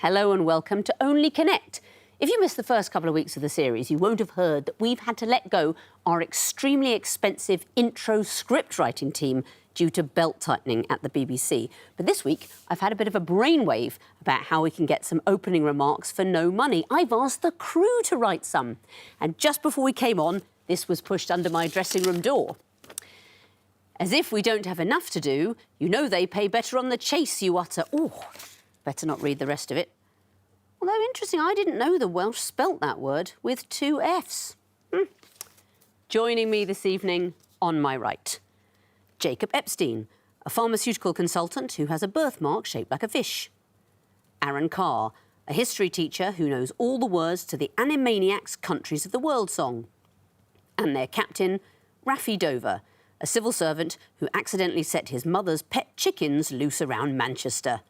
Hello and welcome to Only Connect. If you missed the first couple of weeks of the series, you won't have heard that we've had to let go our extremely expensive intro script writing team due to belt tightening at the BBC. But this week, I've had a bit of a brainwave about how we can get some opening remarks for no money. I've asked the crew to write some. And just before we came on, this was pushed under my dressing room door. As if we don't have enough to do, you know they pay better on the chase, you utter. Oh, better not read the rest of it. Although, interesting, I didn't know the Welsh spelt that word with two Fs. Joining me this evening, on my right, Jacob Epstein, a pharmaceutical consultant who has a birthmark shaped like a fish. Aaron Carr, a history teacher who knows all the words to the Animaniacs' Countries of the World song. And their captain, Raffi Dover, a civil servant who accidentally set his mother's pet chickens loose around Manchester.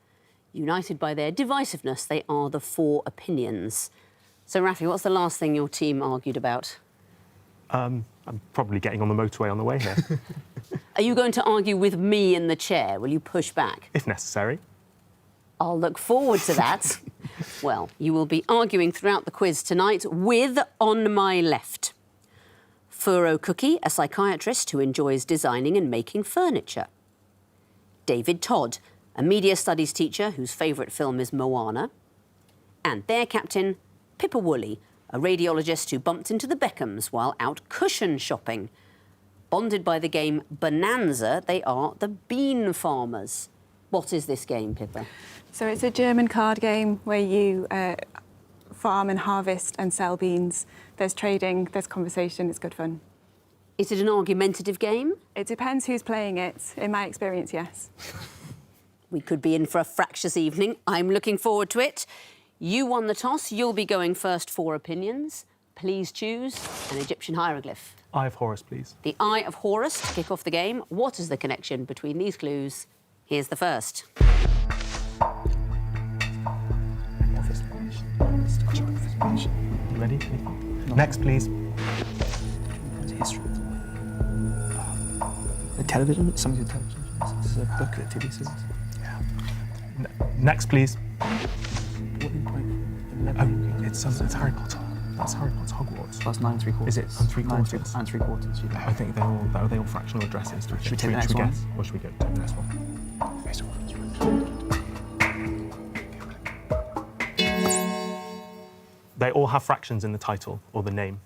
United by their divisiveness, they are the Four Opinions. So, Raffi, what's the last thing your team argued about? I'm probably getting on the motorway on the way here. Are you going to argue with me in the chair? Will you push back? If necessary. I'll look forward to that. Well, you will be arguing throughout the quiz tonight with, on my left, Furo Cookie, a psychiatrist who enjoys designing and making furniture. David Todd, a media studies teacher whose favourite film is Moana. And their captain, Pippa Woolley, a radiologist who bumped into the Beckhams while out cushion shopping. Bonded by the game Bonanza, they are the Bean Farmers. What is this game, Pippa? So it's a German card game where you farm and harvest and sell beans. There's trading, there's conversation, it's good fun. Is it an argumentative game? It depends who's playing it. In my experience, yes. We could be in for a fractious evening. I'm looking forward to it. You won the toss. You'll be going first for opinions. Please choose an Egyptian hieroglyph. Eye of Horus, please. The Eye of Horus to kick off the game. What is the connection between these clues? Here's the first. Ready? Next, please. History. The television? Something to television. This is a book, a TV series. Yeah. Next, please. It's Harry Potter. That's Harry Potter Hogwarts. Plus 9 3/4. Is it 3/4? 9 3/4. I think are they all fractional addresses? Should we take the next one? Guess? Or should we go take the next one? They all have fractions in the title or the name.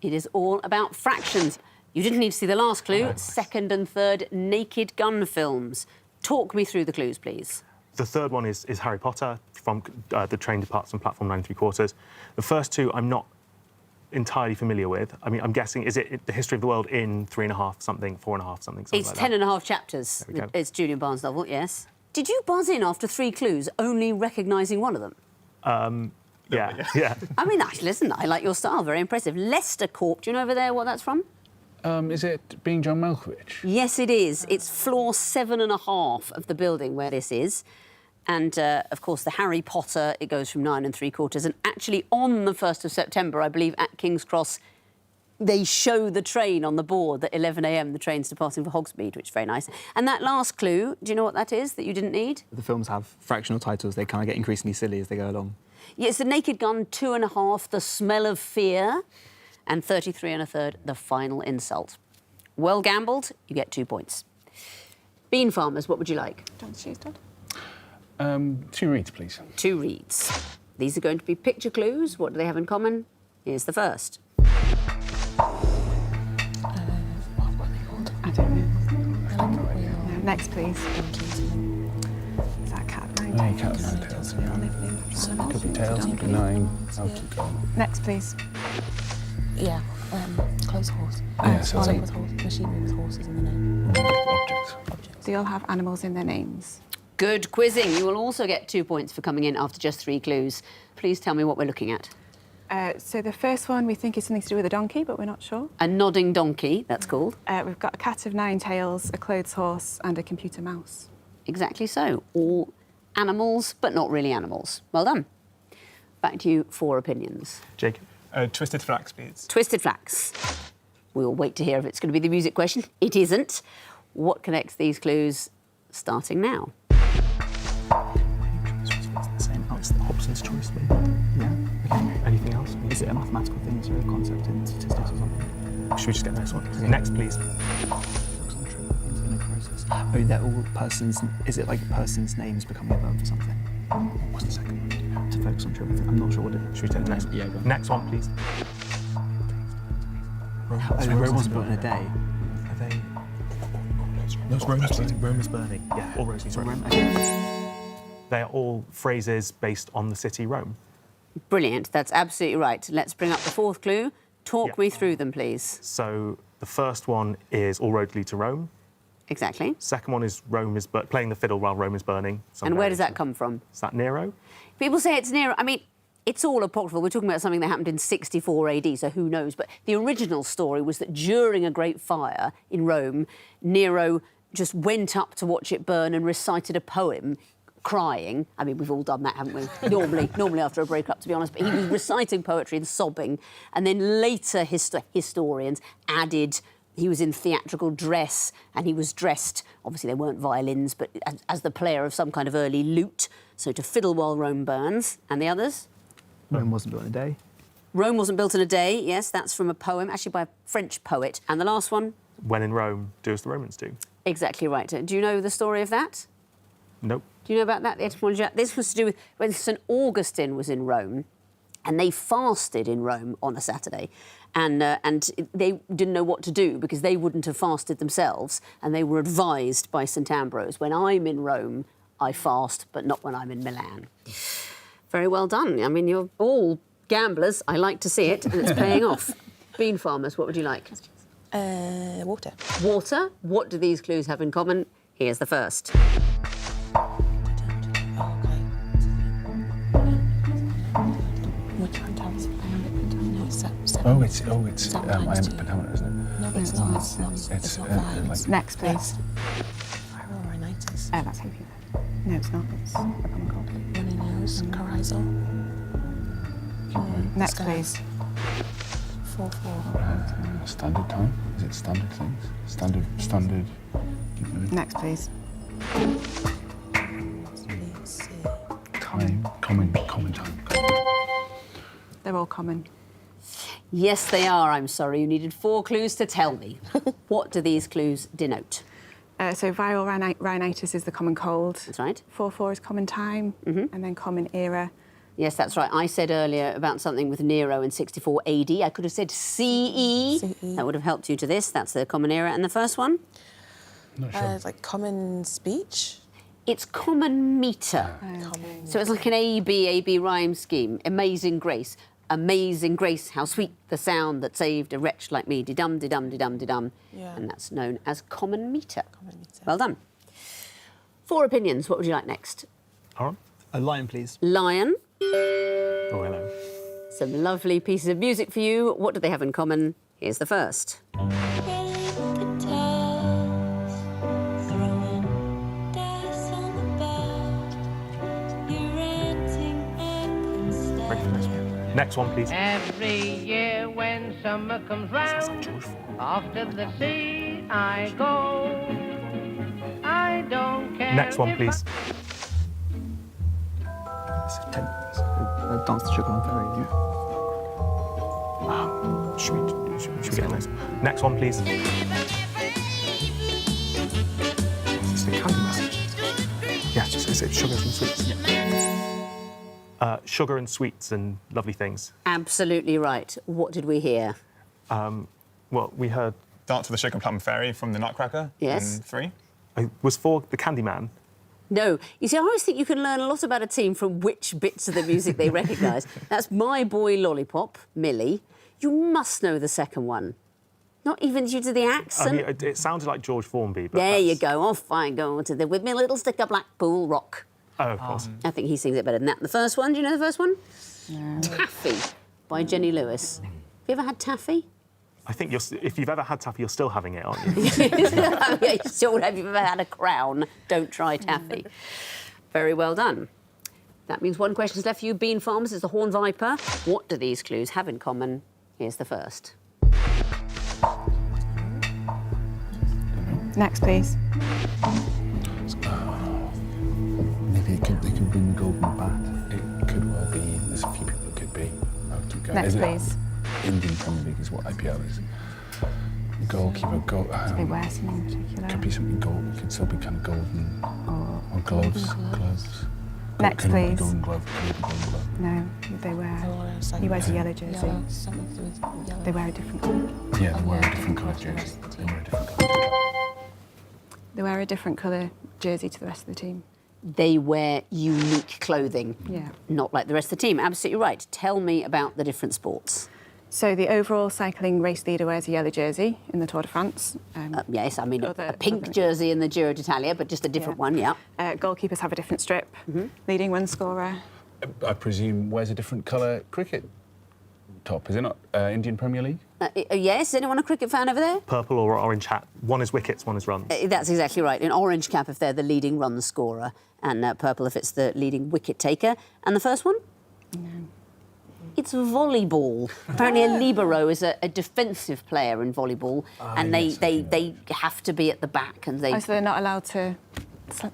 It is all about fractions. You didn't need to see the last clue. Nice. Second and third Naked Gun films. Talk me through the clues, please. The third one is Harry Potter, from the train departs on platform 9 3/4. The first two I'm not entirely familiar with. I mean, I'm guessing, is it the history of the world in 3.5 something, 4.5 something, It's like 10.5 chapters. There we go. It's Julian Barnes' novel, yes. Did you buzz in after 3 clues, only recognising one of them? Yeah. I mean, listen, I like your style, very impressive. Leicester Corp, do you know over there what that's from? Is it being John Malkovich? Yes, it is. It's floor 7.5 of the building where this is. And, of course, the Harry Potter, it goes from 9 3/4. And actually, on the 1st of September, I believe, at King's Cross, they show the train on the board at 11 a.m, the train's departing for Hogsmeade, which is very nice. And that last clue, do you know what that is that you didn't need? The films have fractional titles. They kind of get increasingly silly as they go along. Yeah, it's The Naked Gun, 2.5, The Smell of Fear, and 33 1/3, The Final Insult. Well gambled, you get 2 points. Bean Farmers, what would you like? Don't choose, Todd. 2 reads, please. 2 reads. These are going to be picture clues. What do they have in common? Here's the first. What are they called? I don't know. No, next, please. Is that cat nine tails? Cat nine tails. Could be tails, could be 9. I'll keep going. Next, please. Yeah, close horse. Yeah, so Farming it's with horse, machinery with horses in the name. Objects. They all have animals in their names. Good quizzing. You will also get 2 points for coming in after just 3 clues. Please tell me what we're looking at. So the first one we think is something to do with a donkey, but we're not sure. A nodding donkey, that's called. We've got a cat of 9 tails, a clothes horse, and a computer mouse. Exactly so. All animals, but not really animals. Well done. Back to you for opinions. Jacob? Twisted Flax, please. Twisted Flax. We'll wait to hear if it's going to be the music question. It isn't. What connects these clues starting now? It's the same. Oh, it's the Person's choice, maybe. Yeah. Okay. Anything else? Is it a mathematical thing? Is there a concept in statistics or something? Should we just get the next one? Okay. Next, please. Oh, they're all persons. Is it like persons' names becoming a verb for something? What's the second one? To focus on true. I'm not sure what it is. Should we take the next one? Yeah, go on. Next one, please. Rome wasn't built in a day. Are they? No, Rome is burning. Yeah, all Rosie's Rome. They are all phrases based on the city Rome. Brilliant. That's absolutely right. Let's bring up the fourth clue. Talk Yeah. me through them, please. So the first one is all roads lead to Rome. Exactly. Second one is playing the fiddle while Rome is burning. And where does that come from? Is that Nero? People say it's Nero. I mean, it's all apocryphal. We're talking about something that happened in 64 AD, so who knows? But the original story was that during a great fire in Rome, Nero just went up to watch it burn and recited a poem, crying. I mean, we've all done that, haven't we? Normally after a breakup, to be honest. But he was reciting poetry and sobbing. And then later historians added he was in theatrical dress and he was dressed, obviously they weren't violins, but as the player of some kind of early lute. So to fiddle while Rome burns. And the others? Rome wasn't built in a day. Rome wasn't built in a day. Yes, that's from a poem, actually by a French poet. And the last one? When in Rome, do as the Romans do. Exactly right. Do you know the story of that? Nope. Do you know about that, the etymology? This was to do with when St Augustine was in Rome, and they fasted in Rome on a Saturday, and they didn't know what to do because they wouldn't have fasted themselves, and they were advised by St Ambrose, when I'm in Rome, I fast, but not when I'm in Milan. Very well done. I mean, you're all gamblers. I like to see it, and it's paying off. Bean farmers, what would you like? Water. Water. What do these clues have in common? Here's the first. Which one tells it? No, it's seven. Oh, it's Sometimes iambic pentameter, isn't it? No, but it's not. It's not vowels. like- Next, please. Pyrorhinitis. Oh, that's hoping. No, it's not. It's a common cold. Runny nose. Coryzal. Next, Sky. please. 4-4. Standard time? Is it standard things? Standard. Next, please. Let's see. Time. Common time. They're all common. Yes, they are. I'm sorry. You needed 4 clues to tell me. What do these clues denote? So viral rhinitis is the common cold. That's right. 4-4 is common time, and then common era. Yes, that's right. I said earlier about something with Nero in 64 AD. I could have said CE. That would have helped you to this. That's the common era. And the first one? Not sure. It's like common speech. It's common meter. Common. So it's like an A-B rhyme scheme. Amazing grace. Amazing grace, how sweet the sound that saved a wretch like me. De-dum, de-dum, de-dum, de-dum. Yeah. And that's known as common meter. Common meter. Well done. 4 opinions. What would you like next? Aaron? A lion, please. Lion. Oh, hello. Some lovely pieces of music for you. What do they have in common? Here's the first. Next one, please. Every year when summer comes round, off to the sea I go. I don't care. Next one, please. Dance the Sugar on Ferry, yeah. Should we get the next one? Next one, please. Is this the Candyman? Yes, it's sugars and sweets. Sugar and sweets and lovely things. Absolutely right. What did we hear? Well, we heard... Dance to the Sugar Plum Fairy from the Nutcracker. Yes. In 3. Was 4 the Candyman? No. You see, I always think you can learn a lot about a team from which bits of the music they recognise. That's My Boy Lollipop, Millie. You must know the second one. Not even due to the accent. I mean, it sounded like George Formby, but There you go. Off I go to the With Me Little Stick of Blackpool Rock. Oh, of course. I think he sings it better than that. The first one, do you know the first one? No. Taffy by Jenny Lewis. Have you ever had taffy? I think if you've ever had taffy, you're still having it, aren't you? Yeah, you still would have. If you've ever had a crown, don't try taffy. Very well done. That means one question's left for you. Bean Farmers is the Horn Viper. What do these clues have in common? Here's the first. Next, please. Maybe they could bring the golden bat. It could work. Next, is it please. Indian Premier League is what IPL is. Goalkeeper, Do they wear something in particular? could be something gold. It could still be kind of golden. Or gloves. Gloves. Next, Can it be please. golden glove? Can it be golden glove? No, they wear. He wears a yellow jersey. Yellow, something to do with yellow. They wear a different colour. Yeah, they wear a different colour jersey. They wear a different colour. They wear a different colour jersey to the rest of the team. They wear unique clothing. Yeah. Not like the rest of the team. Absolutely right. Tell me about the different sports. So the overall cycling race leader wears a yellow jersey in the Tour de France. Yes, I mean a Other- pink other- jersey in the Giro d'Italia, but just a different Yeah. one, yeah. Goalkeepers have a different strip. Leading run scorer. I presume wears a different colour cricket top. Is it not Indian Premier League? Yes, anyone a cricket fan over there? Purple or orange hat. One is wickets, one is runs. That's exactly right. An orange cap if they're the leading run scorer, and purple if it's the leading wicket taker. And the first one? It's volleyball. Apparently, a libero is a defensive player in volleyball, and they have to be at the back, and they. Oh, so they're not allowed to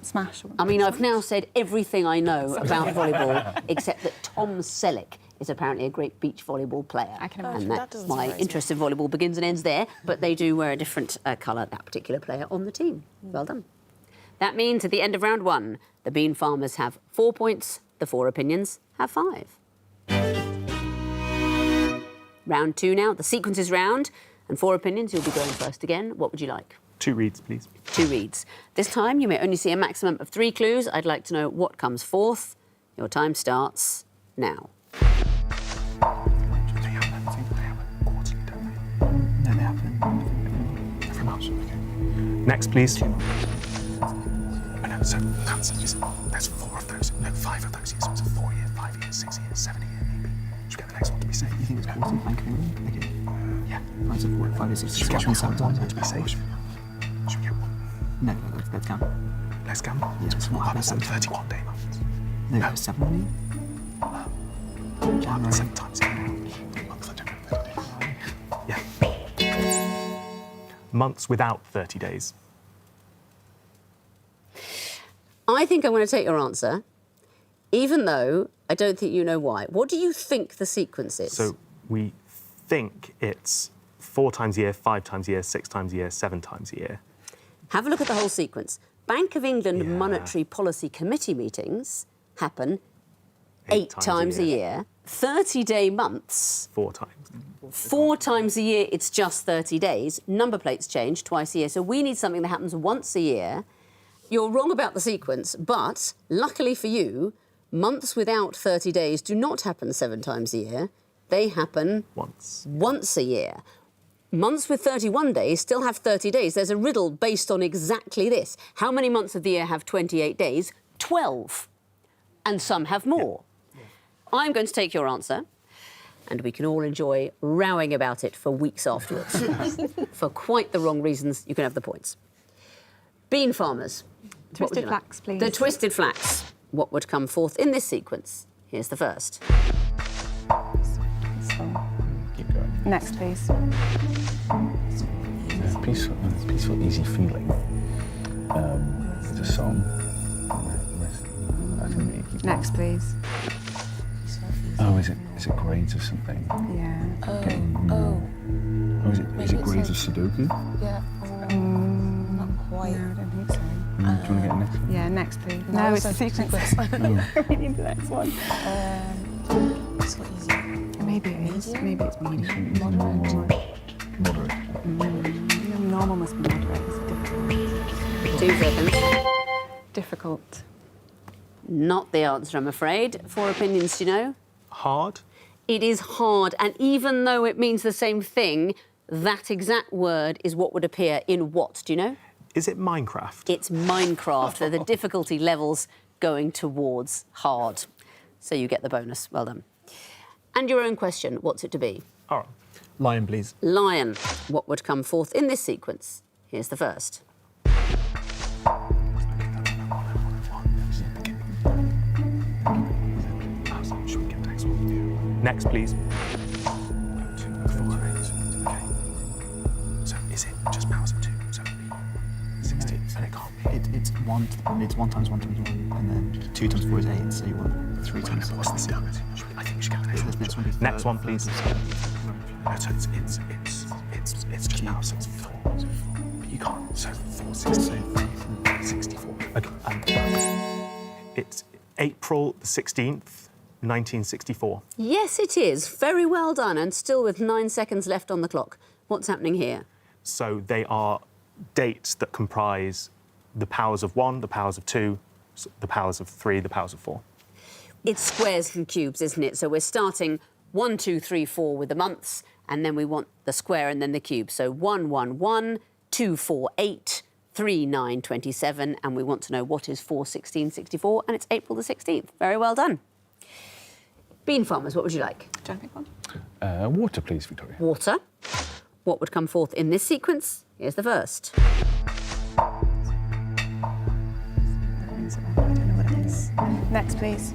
smash. I mean, I've now said everything I know about volleyball, except that Tom Selleck is apparently a great beach volleyball player. I can and imagine. That that's doesn't my surprise me. interest in volleyball begins and ends there. But they do wear a different colour, that particular player on the team. Well done. That means at the end of round one, the bean farmers have 4 points, the four opinions have 5. Round two now, the sequences round, and 4 opinions, you'll be going first again. What would you like? 2 reads, please. 2 reads. This time you may only see a maximum of 3 clues. I'd like to know what comes fourth. Your time starts now. No, they happen. Every month. Okay. Next, please. I know, so there's 4 of those. No, 5 of those years. So it's a 4 year, 5 year, 6 year, 7 year, maybe. Should we get the next one to be safe? You think it's quarter? Bank of England? Okay. Yeah. Right, so 4, 5, 6, Should we get 7 one times. to be safe? Should we get one? No, let's count. Let's gamble. Yeah, So it's what not happens in happening. 31 day months? No, 7 maybe? What happens 7 times a year? Months that don't have 30 days. Yeah. Months without 30 days. I think I'm going to take your answer, even though I don't think you know why. What do you think the sequence is? So we think it's 4 times a year, 5 times a year, 6 times a year, 7 times a year. Have a look at the whole sequence. Bank of England Yeah. Monetary Policy Committee meetings happen 8 times a year. 30-day months, 4 times. 4 times a year, it's just 30 days. Number plates change twice a year. So we need something that happens once a year. You're wrong about the sequence, but luckily for you, months without 30 days do not happen 7 times a year. They happen once a year. Months with 31 days still have 30 days. There's a riddle based on exactly this. How many months of the year have 28 days? 12. And some have more. I'm going to take your answer, and we can all enjoy rowing about it for weeks afterwards. For quite the wrong reasons, you can have the points. Bean farmers. what would Twisted you like? flax, please. The twisted flax. What would come forth in this sequence? Here's the first. Keep going. Next, please. Peaceful, easy feeling. It's a song. I think we keep Next, please. Oh, is it grades of something? Yeah. Oh, is it Maybe grades it's of Sudoku? Yeah. Not quite. No, I don't think so. Do you want to get the next one? Yeah, next, please. No, No, it's it's the a sequence. We need the next one. It's not easy. Maybe it is. Maybe it's medium. Moderate. Normal must be moderate. It's difficult. 2 seconds. Difficult. Not the answer, I'm afraid. 4 opinions, do you know? Hard. It is hard, and even though it means the same thing, that exact word is what would appear in what, do you know? Is it Minecraft? It's Minecraft. They're the difficulty levels going towards hard. So you get the bonus. Well done. And your own question, what's it to be? All right. Lion, please. Lion. What would come forth in this sequence? Here's the first. Should we get the next one? Next, please. 2, 4, 8. Okay. So is it just powers of 2? So it'd be 16. And it can't be. It's 1 times 1 times 1, and then 2 times 4 is 8, so you want 3 times 4. What's the second? I think we should go to This next one be Next third, one, please. third, No, so it's just now 64. But you can't. So 4, 64. Okay. It's April the 16th, 1964. Yes, it is. Very well done, and still with 9 seconds left on the clock. What's happening here? So they are dates that comprise the powers of 1, the powers of 2, the powers of 3, the powers of 4. It's squares and cubes, isn't it? So we're starting 1, 2, 3, 4 with the months, and then we want the square and then the cube. So 1, 1, 1, 2, 4, 8, 3, 9, 27, and we want to know what is 4, 16, 64, and it's April the 16th. Very well done. Bean farmers, what would you like? Do you want to pick one? Water, please, Victoria. Water. What would come forth in this sequence? Here's the first. I don't know what it is. Next, please.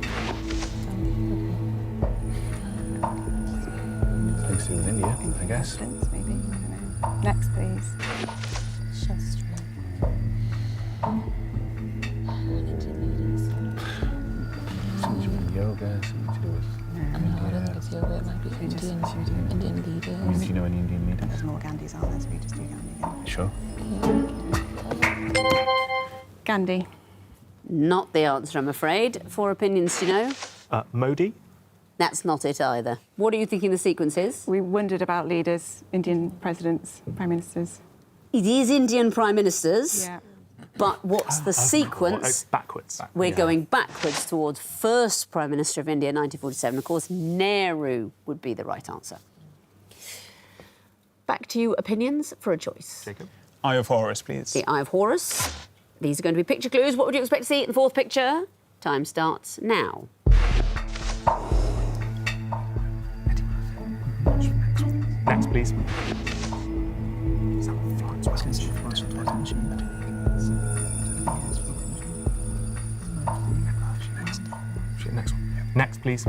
Things to do with India, I guess. Presidents, maybe. I don't know. Next, please. Shastri. Indian leaders. Something to do with yoga, something to do with... No, I don't think it's yoga. It might be Indian leaders. I mean, do you know any Indian leaders? There's more Gandhis, aren't there? So we just do Gandhi again. Sure. Gandhi. Not the answer, I'm afraid. 4 opinions, do you know? Modi? That's not it either. What are you thinking the sequence is? We wondered about leaders, Indian presidents, prime ministers. It is Indian prime ministers, Yeah. but what's the sequence? Backwards. We're going backwards towards first Prime Minister of India, 1947. Of course, Nehru would be the right answer. Back to you, opinions for a choice. Jacob? Eye of Horus, please. The Eye of Horus. These are going to be picture clues. What would you expect to see in the fourth picture? Time starts now. Next, please. Next one. Next, please.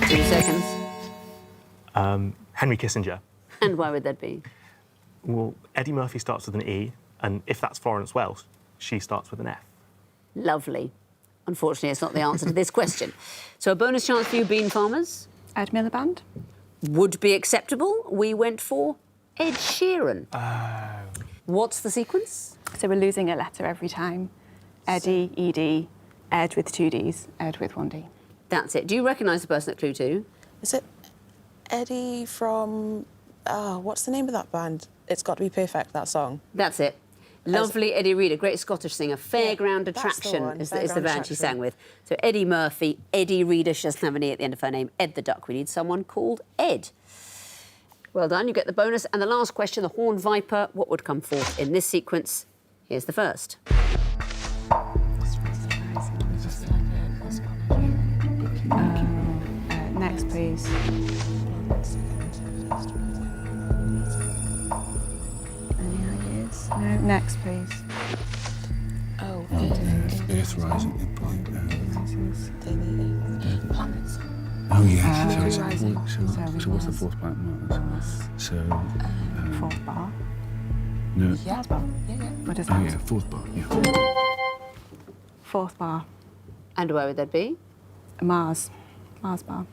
Two seconds. Henry Kissinger. And why would that be? Well, Eddie Murphy starts with an E, and if that's Florence Welch, she starts with an F. Lovely. Unfortunately, it's not the answer to this question. So a bonus chance for you, bean farmers. Ed Miliband. Would be acceptable. We went for Ed Sheeran. Oh. What's the sequence? So we're losing a letter every time. Eddie, ED, Ed with 2 Ds, Ed with 1 D. That's it. Do you recognise the person at Clue 2? Is it Eddie from... what's the name of that band? It's Got to Be Perfect, that song. That's it. Lovely Eddie Reader, great Scottish singer. Fairground that's the Attraction one, is the Fairground band she Attraction. sang with. So Eddie Murphy, Eddie Reader, she doesn't have an E at the end of her name, Ed the Duck. We need someone called Ed. Well done, you get the bonus. And the last question, the Horned Viper, what would come forth in this sequence? Here's the first. Next, please. Any ideas? No. Next, please. Oh, Earth rising. planets. Oh, yes. So what's the Mars. fourth planet? Mars. So... Fourth bar. No. Yeah. Bar. Yeah. What is Oh, that? yeah, fourth bar, yeah. Fourth bar. And where would that be? Mars. Mars bar.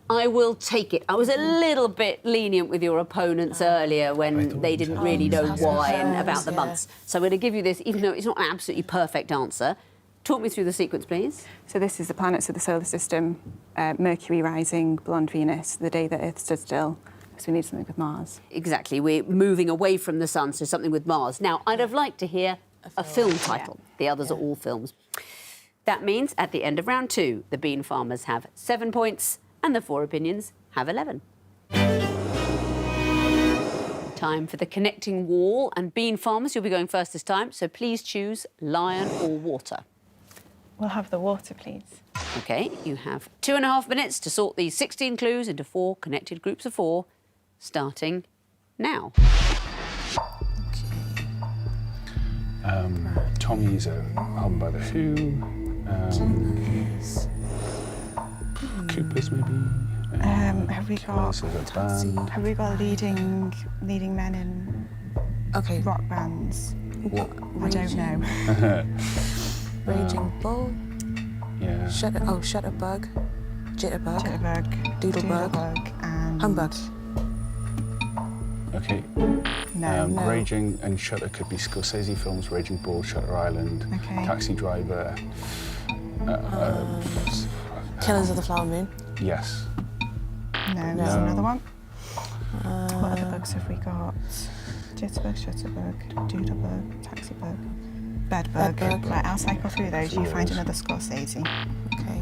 I will take it. I was a little bit lenient with your opponents earlier when they didn't really know why and about the months. So I'm going to give you this, even though it's not an absolutely perfect answer. Talk me through the sequence, please. So this is the planets of the solar system. Mercury rising, blonde Venus, the day that Earth stood still. So we need something with Mars. Exactly. We're moving away from the sun, so something with Mars. Now, I'd have liked to hear a film title. The others are all films. That means at the end of round 2, the bean farmers have 7 points and the 4 opinions have 11. Time for the connecting wall, and bean farmers, you'll be going first this time, so please choose lion or water. We'll have the water, please. OK, you have 2.5 minutes to sort these 16 clues into 4 connected groups of 4, starting now. Tommy's a album by The Who. Coopers, maybe. Have we got? Killers as a band. Have we got leading men in Okay. rock bands? What? I don't know. Raging Bull. Yeah. Shutterbug. Jitterbug. Jitterbug, Doodlebug. and Humbug. Okay. No. Raging and Shutter could be Scorsese films. Raging Bull, Shutter Island, Okay. Taxi Driver. Killers of the Flower Moon. Yes. No, there's another one. What other bugs have we got? Jitterbug, Shutterbug, Doodlebug, Taxibug, Bedbug. Bedbug. Right, I'll cycle through those. You Through find those. another Scorsese. Okay.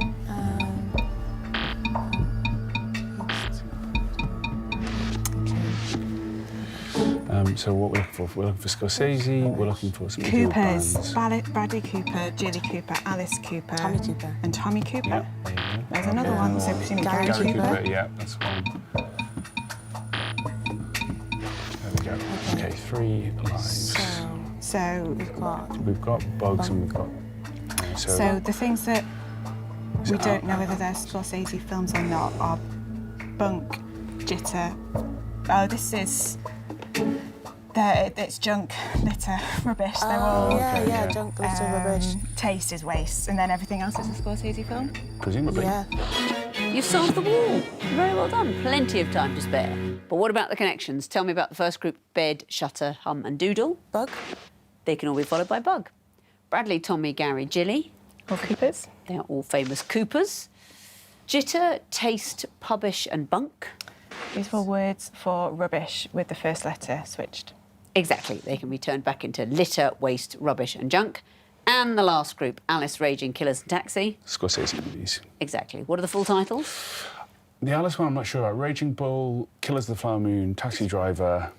So what we're looking for? We're looking for Scorsese. We're looking for some individual Coopers. bands. Bradley Cooper, Julie Cooper, Alice Cooper. Tommy Cooper. And Tommy Cooper. Yeah, there you go. There's another one, so presumably Gary Gary Gary Cooper. Cooper. Yeah, that's one. There we go. Okay, 3 lives. So, We've got bugs and we've got. so the things that Is we it don't out? know whether they're Scorsese films or not are Bunk, Jitter. Oh, this is. It's junk, litter, rubbish. They're all. Yeah, junk, glitter, rubbish. Taste is waste, and then everything else is a Scorsese film. Presumably. Yeah. You've solved the wall. Very well done. Plenty of time to spare. But what about the connections? Tell me about the first group: bed, shutter, hum, and doodle. Bug. They can all be followed by bug. Bradley, Tommy, Gary, Jilly. Or Coopers. They're all famous Coopers. Jitter, taste, pubbish, and bunk. These were words for rubbish with the first letter switched. Exactly. They can be turned back into litter, waste, rubbish, and junk. And the last group: Alice, Raging, Killers, and Taxi. Scorsese movies. Exactly. What are the full titles? The Alice one I'm not sure about. Raging Bull, Killers of the Flower Moon, Taxi Driver.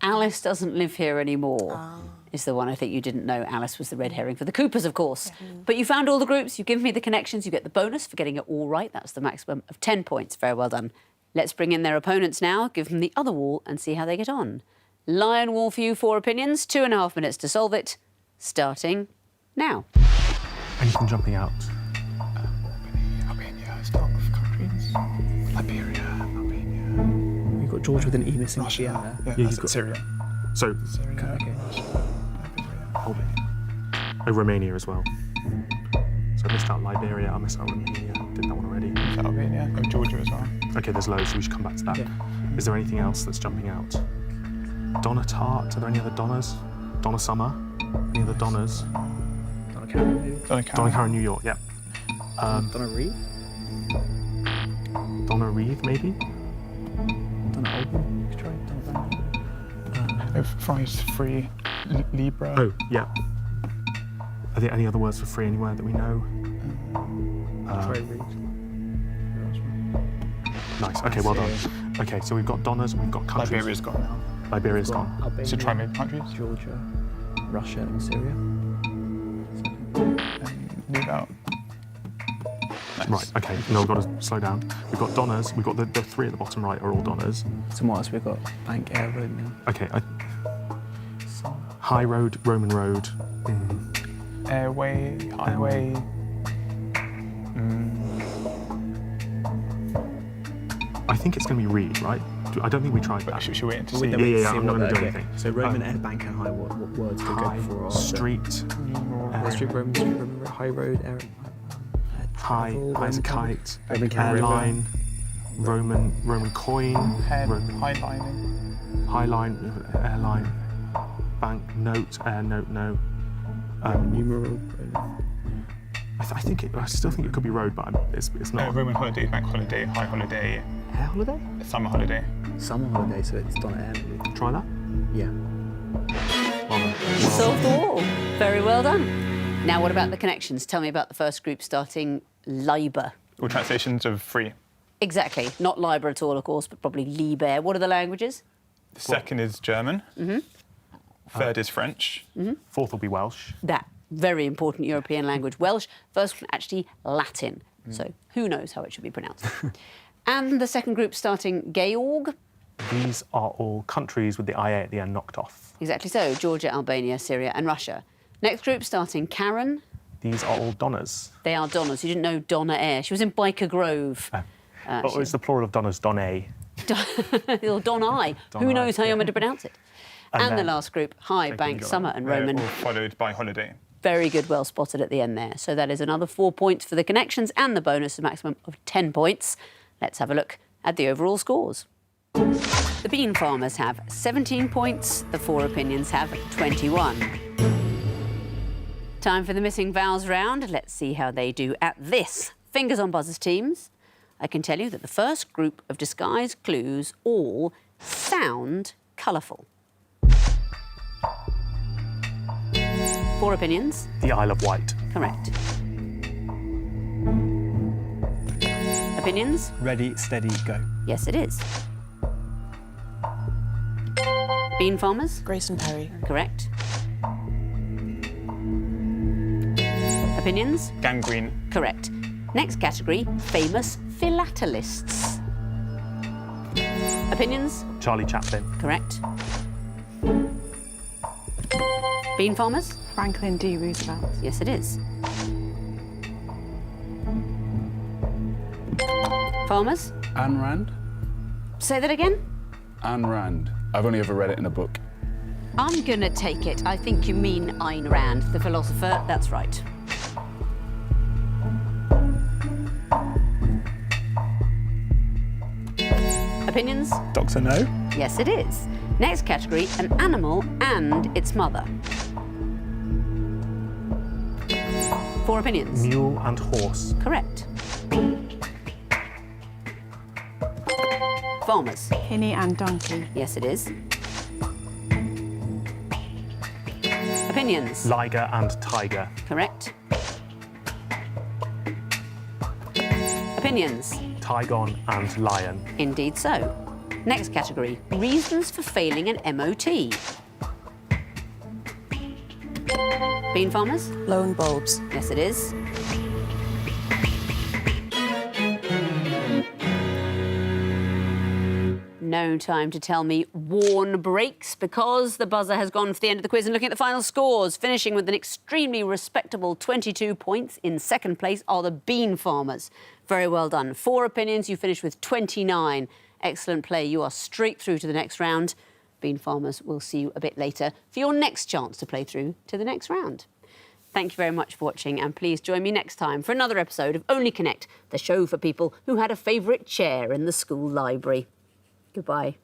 Alice Doesn't Live Here Anymore is the one I think you didn't know. Alice was the red herring for the Coopers, of course. Yeah. But you found all the groups, you've given me the connections, you get the bonus for getting it all right. That's the maximum of 10 points. Very well done. Let's bring in their opponents now, give them the other wall and see how they get on. Lion Wall for you, 4 opinions, 2.5 minutes to solve it, starting now. Anything jumping out? Albania, start with countries. Liberia, Albania. You've got Georgia with an E missing at the end there. Yeah, you've that's got Syria. So, Okay. oh, Romania as well. So I missed out Liberia, I missed out Romania. Did that one already. Is that Albania? Oh, Georgia as well. Okay, there's loads, so we should come back to that. Is there anything else that's jumping out? Donna Tartt, are there any other Donnas? Donna Summer? Any other Donnas? Donna Karen, maybe. Donna Karen, New York, yeah. Donna Reed? Donna Reeve, maybe? Donna Album? You could try Donna Van. Fries free. Libra. Oh, yeah. Are there any other words for free anywhere that we know? Try Reed. Nice, okay, well done. Okay, so we've got Donnas, we've got countries. Liberia's gone now. Liberia's gone. Albania, So try maybe countries. Georgia, Russia, and Syria. Leave out. Nice. Right, okay, no, we've got to slow down. We've got Donnas, we've got the 3 at the bottom right are all Donnas. So what else we've got? Bank, Air, Road, Mill. Okay, High Road, Roman Road. Airway, highway. I think it's going to be Reed, right? I don't think we tried that. Should we wait to With see? the- Yeah, see I'm what not going to do they're- anything. So Roman, Air, Bank, and High, what words could go High, before or after? Street, Street, Roman, High Road, Air, High, travel, High as a Roman kite, Roman carrier. Airline, Roman coin, Head, Roman, highlining. High line, airline, bank, note, air, note, no. Numeral. I still think it could be road, but it's not. Roman holiday, bank holiday, high holiday, Air holiday? summer holiday. Summer holiday, so it's Donna Air, maybe. Try that? Yeah. Well done. You solved the wall. Very well done. Now, what about the connections? Tell me about the first group starting Liber. All translations of free. Exactly. Not Liber at all, of course, but probably Liber. What are the languages? The second is German. Third is French. 4th will be Welsh. That very important European language, Welsh. First one, actually Latin. So who knows how it should be pronounced. And the second group starting Georg. These are all countries with the IA at the end knocked off. Exactly so, Georgia, Albania, Syria and Russia. Next group starting Karen. These are all Donnas. They are Donnas. You didn't know Donna Eyre. She was in Biker Grove. What was the plural of Donnas? Donnae. Or Donnai. Who knows how you're meant to pronounce it? And the then- last group, High, Bank, Summer and Roman. All followed by holiday. Very good, well spotted at the end there. So that is another 4 points for the connections and the bonus, a maximum of 10 points. Let's have a look at the overall scores. The Bean Farmers have 17 points. The Four Opinions have 21. Time for the Missing Vowels round. Let's see how they do at this. Fingers on buzzers, teams. I can tell you that the first group of disguise clues all sound colourful. Four Opinions. The Isle of Wight. Correct. Opinions? Ready, steady, go. Yes, it is. Bean Farmers? Grayson Perry. Correct. Opinions? Gangrene. Correct. Next category, famous philatelists. Opinions? Charlie Chaplin. Correct. Bean Farmers? Franklin D. Roosevelt. Yes, it is. Farmers? Ayn Rand? Say that again? Ayn Rand. I've only ever read it in a book. I'm gonna take it. I think you mean Ayn Rand, the philosopher. That's right. Opinions? Doctor No? Yes, it is. Next category, an animal and its mother. Four opinions. Mule and horse. Correct. Farmers. Hinny and Donkey. Yes, it is. Opinions. Liger and tiger. Correct. Opinions. Tygon and lion. Indeed so. Next category, reasons for failing an MOT. Bean Farmers? Lone bulbs. Yes, it is. No time to tell me worn brakes because the buzzer has gone for the end of the quiz and looking at the final scores, finishing with an extremely respectable 22 points. In second place are the Bean Farmers. Very well done. Four opinions, you finished with 29. Excellent play. You are straight through to the next round. Bean Farmers, we'll see you a bit later for your next chance to play through to the next round. Thank you very much for watching and please join me next time for another episode of Only Connect, the show for people who had a favourite chair in the school library. Goodbye.